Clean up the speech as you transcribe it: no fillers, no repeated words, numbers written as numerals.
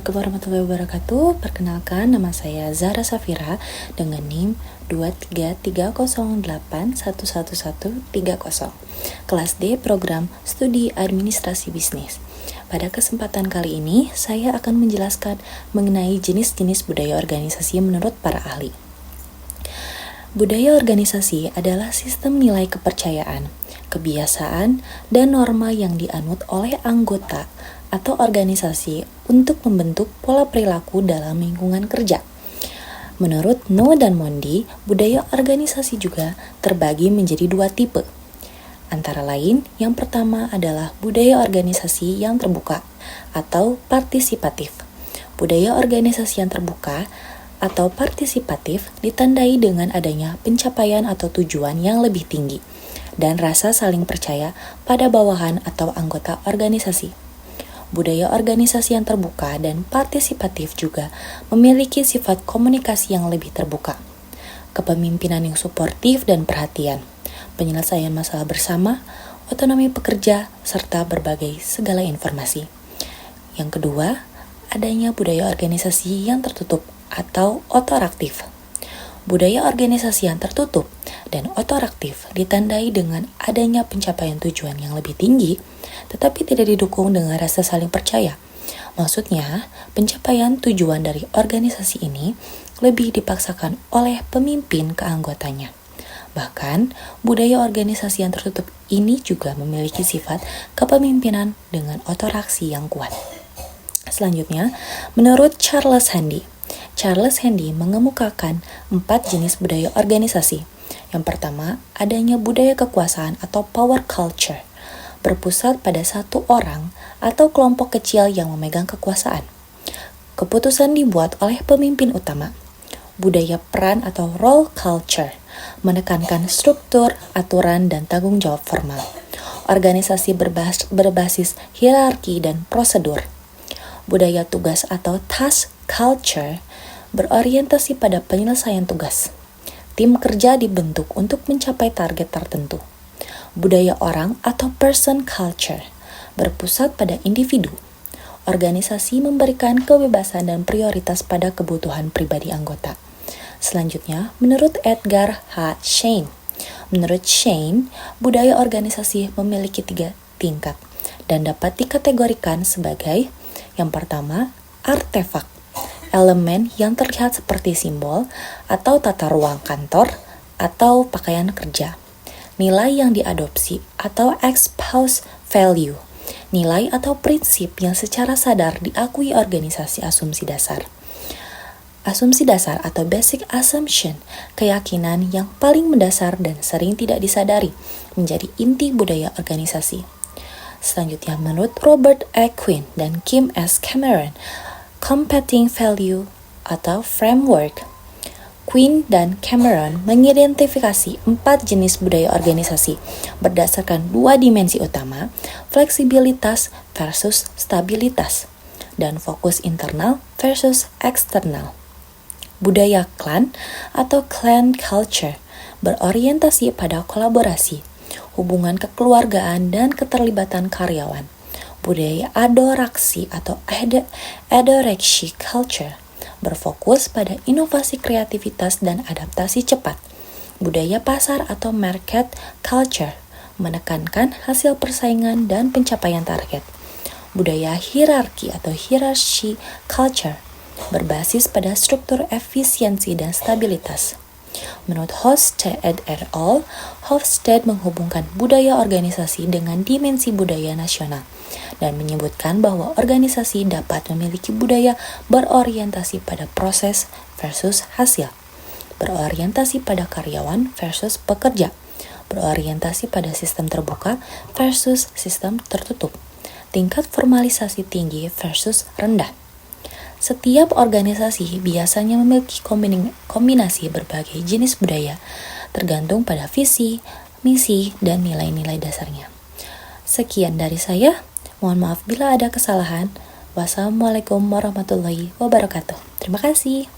Assalamualaikum warahmatullahi wabarakatuh. Perkenalkan, nama saya Zahra Safira dengan NIM 23308111130. Kelas D Program Studi Administrasi Bisnis. Pada kesempatan kali ini, saya akan menjelaskan mengenai jenis-jenis budaya organisasi menurut para ahli. Budaya organisasi adalah sistem nilai kepercayaan, kebiasaan, dan norma yang dianut oleh anggota atau organisasi untuk membentuk pola perilaku dalam lingkungan kerja. Menurut Noah dan Mondi, budaya organisasi juga terbagi menjadi dua tipe. Antara lain, yang pertama adalah budaya organisasi yang terbuka atau partisipatif. Budaya organisasi yang terbuka atau partisipatif ditandai dengan adanya pencapaian atau tujuan yang lebih tinggi dan rasa saling percaya pada bawahan atau anggota organisasi. Budaya organisasi yang terbuka dan partisipatif juga memiliki sifat komunikasi yang lebih terbuka, kepemimpinan yang suportif dan perhatian, penyelesaian masalah bersama, otonomi pekerja, serta berbagai segala informasi. Yang kedua, adanya budaya organisasi yang tertutup atau otoraktif. Budaya organisasi yang tertutup dan otoraktif ditandai dengan adanya pencapaian tujuan yang lebih tinggi, tetapi tidak didukung dengan rasa saling percaya. Maksudnya, pencapaian tujuan dari organisasi ini lebih dipaksakan oleh pemimpin ke anggotanya. Bahkan, budaya organisasi yang tertutup ini juga memiliki sifat kepemimpinan dengan otoraksi yang kuat. Selanjutnya, menurut Charles Handy mengemukakan 4 jenis budaya organisasi. Yang pertama, adanya budaya kekuasaan atau power culture, berpusat pada satu orang atau kelompok kecil yang memegang kekuasaan. Keputusan dibuat oleh pemimpin utama. Budaya peran atau role culture, menekankan struktur, aturan, dan tanggung jawab formal. Organisasi berbasis hierarki dan prosedur. Budaya tugas atau task culture, berorientasi pada penyelesaian tugas. Tim kerja dibentuk untuk mencapai target tertentu. Budaya orang atau person culture, berpusat pada individu. Organisasi memberikan kebebasan dan prioritas pada kebutuhan pribadi anggota. Selanjutnya, menurut Edgar H. Schein. Menurut Schein, budaya organisasi memiliki 3 tingkat dan dapat dikategorikan sebagai: yang pertama, artefak, elemen yang terlihat seperti simbol atau tata ruang kantor atau pakaian kerja. Nilai yang diadopsi atau espoused value, nilai atau prinsip yang secara sadar diakui organisasi. Asumsi dasar atau basic assumption, keyakinan yang paling mendasar dan sering tidak disadari, menjadi inti budaya organisasi. Selanjutnya, menurut Robert A. Quinn dan Kim S. Cameron, competing value atau framework. Quinn dan Cameron mengidentifikasi 4 jenis budaya organisasi berdasarkan 2 dimensi utama, fleksibilitas versus stabilitas, dan fokus internal versus eksternal. Budaya klan atau clan culture berorientasi pada kolaborasi, hubungan kekeluargaan, dan keterlibatan karyawan. Budaya adoraksi atau adoraksi culture berfokus pada inovasi, kreativitas, dan adaptasi cepat. Budaya pasar atau market culture menekankan hasil persaingan dan pencapaian target. Budaya hierarki atau hierarchy culture berbasis pada struktur efisiensi dan stabilitas. Menurut Hofstede et al., Hofstede menghubungkan budaya organisasi dengan dimensi budaya nasional dan menyebutkan bahwa organisasi dapat memiliki budaya berorientasi pada proses versus hasil, berorientasi pada karyawan versus pekerja, berorientasi pada sistem terbuka versus sistem tertutup, tingkat formalisasi tinggi versus rendah. Setiap organisasi biasanya memiliki kombinasi berbagai jenis budaya, tergantung pada visi, misi, dan nilai-nilai dasarnya. Sekian dari saya, mohon maaf bila ada kesalahan. Wassalamualaikum warahmatullahi wabarakatuh. Terima kasih.